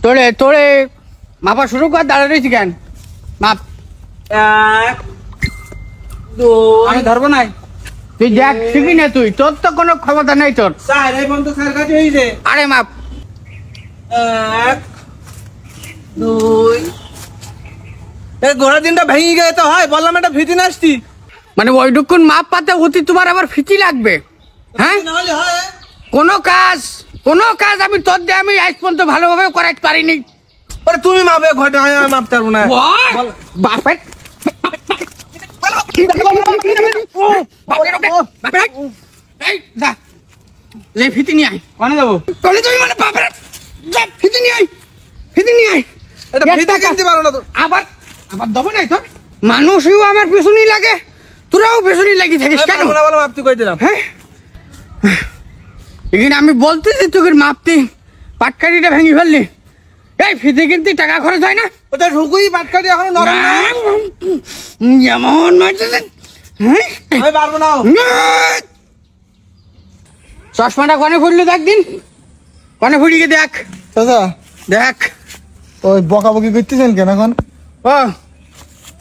তোরে তোরে মাপা শুরু কর, দাঁড়িয়ে রয়েছি কেন? মাপ। 1 2 আমি ধরবো নাই, তুই দেখ শিখি না, তুই তোর তো কোনো ক্ষমতা নেই তোর। 4 এই বন্ধ স্যার কাছে হইছে। আরে মাপ। 1 2 এই গোড়া দিনটা ভেঙে গেছে তো হয়, বললাম এটা ফিতি নাসতি। মানে ওইটুকুন মাপ পাতে অতি তোমার আবার ফিতি লাগবে? হ্যাঁ, না হলে হয়। কোনো কাজ আমি তোর দিয়ে আমি আজ পর্যন্ত ভালোভাবে করাইতে পারিনি। আরে তুমি মাপে ঘটে, আমি মাপতে পারবো না। বাপের ফিতি নিয়ে আয়। কোনে যাবো? মানে বাপের ফিতি নিয়ে আয়, ফিতি নিয়ে আয়। এটা ফিতা কিনতে পারো না তো। আবার আবার দেবো নাই তোর? মানুষও আমার পেছনই লাগে, তোরাও পেছনই লাগি থাকিস কেন? বলো মাপতে কই দিলাম। হ্যাঁ, এখানে আমি বলতেছি তোকে মাপতি পাটকারিটা ভেঙে ফেললি। এই ফিতে কিনতে টাকা খরচ হয় না? ওটা ঢুকুই পাটকাটি এখনো নরম না। যেমন মারতেছেন। আমি পারবো না। চশমাটা কনে ফুটলো দেখ দিন, কনে ফুটিয়ে দেখ। চাচা দেখ ওই বকাবকি করতেছেন কেন এখন? ও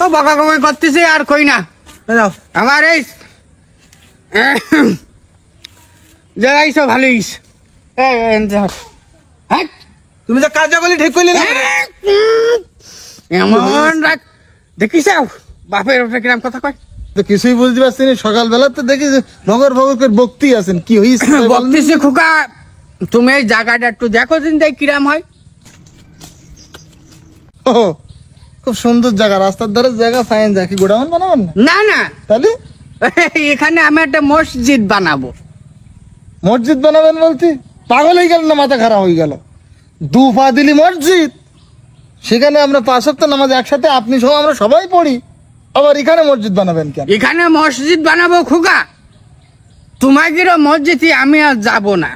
ও বকা বকা করতেছে আর কই না। যাও আমার এই জায়গায় সব ভালো হইস। তুমি তো কাজ করলে ঠিক করলি না। এমন রাখ দেখিস বাপের ওপরে কিরাম কথা কয়। তো কিছুই বুঝতে পারছি না, সকালবেলা তো দেখি নগর ভগর করে বকতি আছেন, কি হইছে বকতেছি খোকা? তুমি এই জায়গাটা একটু দেখো দিন, দেখ কিরাম হয়। ও খুব সুন্দর জায়গা, রাস্তার ধারে জায়গা, ফাইন জায়গা। কি গোডাউন বানাবেন না? না না, তাহলে এখানে আমি একটা মসজিদ বানাবো। মসজিদ বানাবেন বলতে পাগল হয়ে গেল না, মাথা খারাপ হয়ে গেল? 2 পা দিলি মসজিদ, সেখানে আমরা 5 ওয়াক্ত নামাজ একসাথে আপনি সহ আমরা সবাই পড়ি, আবার এখানে মসজিদ বানাবেন কেন? এখানে মসজিদ বানাবো খোকা, তোমাদেরও মসজিদে আমি আর যাব না।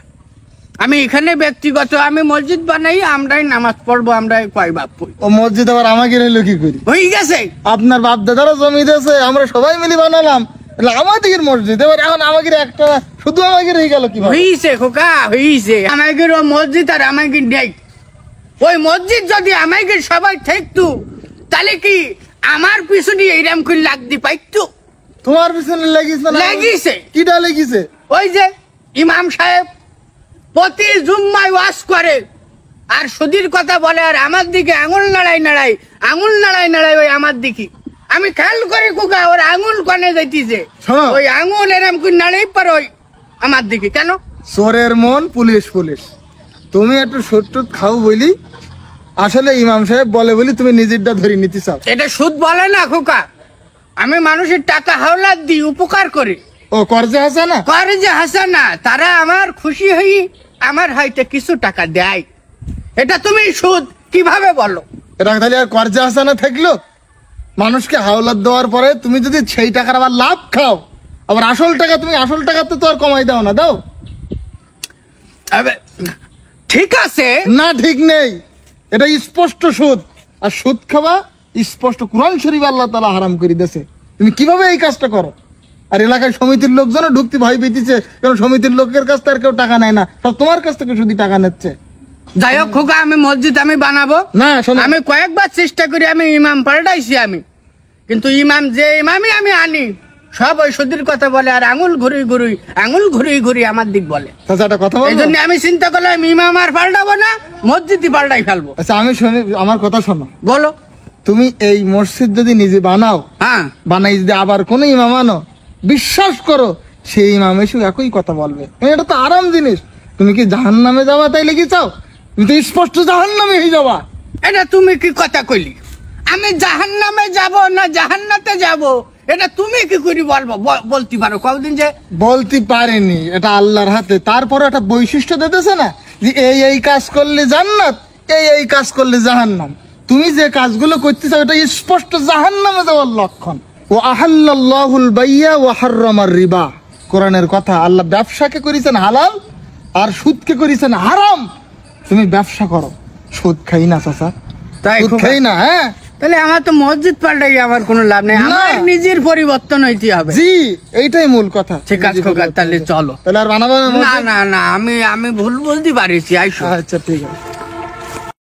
আমি এখানে ব্যক্তিগত আমি মসজিদ বানাই, আমরাই নামাজ পড়বো, আমরাই কয় বাপ পড়ি। ও মসজিদ আবার আমাকে রইল কি করি? হয়ে গেছে, আপনার বাপ দাদারও জমি দিয়েছে, আমরা সবাই মিলে বানালাম, আমাদের মসজিদ। এবার এখন আমাকে একটা শুধু আমাকে রয়ে গেল কি? হইছে খোকা হইছে, আমাদেরও মসজিদ আর আমাকে নেই। ওই মসজিদ যদি আমাকে সবাই থাকতো তাহলে কি আমার পিছনে এইরকম করে লাগতে পাইতো? তোমার পিছনে লাগিস না? লাগিছে। কিটা লাগিছে? ওই যে ইমাম সাহেব প্রতি জুম্মায় ওয়াজ করে আর সুদীর কথা বলে, আর আমার দিকে আঙুল নাড়াই ওই আমার দিকে। আমি খেয়াল করি কুকা ওর আঙুল কনে যাইতিছে, ওই আঙুল এরম করে নাড়াই পার ওই আমার দিকে। কেন? চোরের মন পুলিশ পুলিশ। তুমি একটু সত্য খাও বলি, আসলে ইমাম সাহেব বলে বলি তুমি নিজেরটা ধরে নিতে চাও। এটা সুদ বলে না খোকা, আমি মানুষের টাকা হাওলাত দিই, উপকার করি। ও কর্জে হাসানা? কর্জে হাসানা, তারা আমার খুশি হই আমার হয়তো কিছু টাকা দেয়, এটা তুমি সুদ কিভাবে বলো? এটা তাহলে আর কর্জে হাসানা থাকলো? মানুষকে হাওলাত দেওয়ার পরে তুমি যদি সেই টাকার আবার লাভ খাও, আবার আসল টাকা তুমি আসল টাকা তো আর কমাই দাও না, দাও? ঠিক আছে না, ঠিক নেই, এটা স্পষ্ট সুদ। আর সুদ খাওয়া স্পষ্ট কোরআন শরীফ আল্লাহ তাআলা হারাম করে দিয়েছে। তুমি কিভাবে এই কাজটা করো? আর এলাকায় সমিতির লোকজন ঢুকতে ভয় পেয়েছে, কারণ সমিতির লোকের কাছ থেকে কেউ টাকা নেয় না, সব তোমার কাছ থেকে শুধু টাকা নিচ্ছে। যাই হোক খোকা, আমি মসজিদ আমি বানাবো না। আমি কয়েকবার চেষ্টা করি, আমি ইমাম পাল্টাইছি আমি, কিন্তু ইমাম যে ইমামই আমি আনি সব ওই সুদীর কথা বলে, আর আঙুল ঘুরি আমার দিক বলে। একটা কথা বলবো? এই জন্য আমি চিন্তা করলাম ইমাম আর পাল্টাবো না, মসজিদই পাল্টাই ফেলবো। আচ্ছা আমি শুনি, আমার কথা শোনো। বলো। তুমি এই মসজিদ যদি নিজে বানাও, হ্যাঁ, বানাই যদি আবার কোন ইমাম আনো, বিশ্বাস করো সেই ইমাম এসে একই কথা বলবে। এটা তো আরাম জিনিস। তুমি কি জাহান্নামে যাবা তাই লেগে চাও? তুমি তো স্পষ্ট জাহান্নামে হয়ে যাবা। এটা তুমি কি কথা কইলি? আমি জাহান্নামে যাব না জাহান্নাতে যাব, এটা তুমি কি করে বলবো? বলতে পারো কতদিন যে বলতে পারেনি, এটা আল্লাহর হাতে। তারপরে একটা বৈশিষ্ট্য দিতেছে না যে এই কাজ করলে জান্নাত, এই কাজ করলে জাহান্নাম। তুমি যে কাজগুলো করতেছো এটা স্পষ্ট জাহান্নামে যাওয়ার লক্ষণ। ও আহাল্লাল্লাহুল বাইয়া ওয়া হাররামার রিবা, কোরআনের কথা। আল্লাহ ব্যবসাকে করেছেন হালাল আর সুদকে করেছেন হারাম। তুমি ব্যবসা করো, সুদ খাই না চাচা, তাই সুদ খাই না। হ্যাঁ, তাহলে আমার তো মসজিদ পাল্টাই আমার কোনো লাভ নেই, আমার নিজের পরিবর্তন হইতে হবে। জি, এইটাই মূল কথা। ঠিক আছে খোকা, তাহলে চলো। তাহলে আর বানাবো না না না, আমি ভুল বলতে পারিছি। আচ্ছা ঠিক আছে।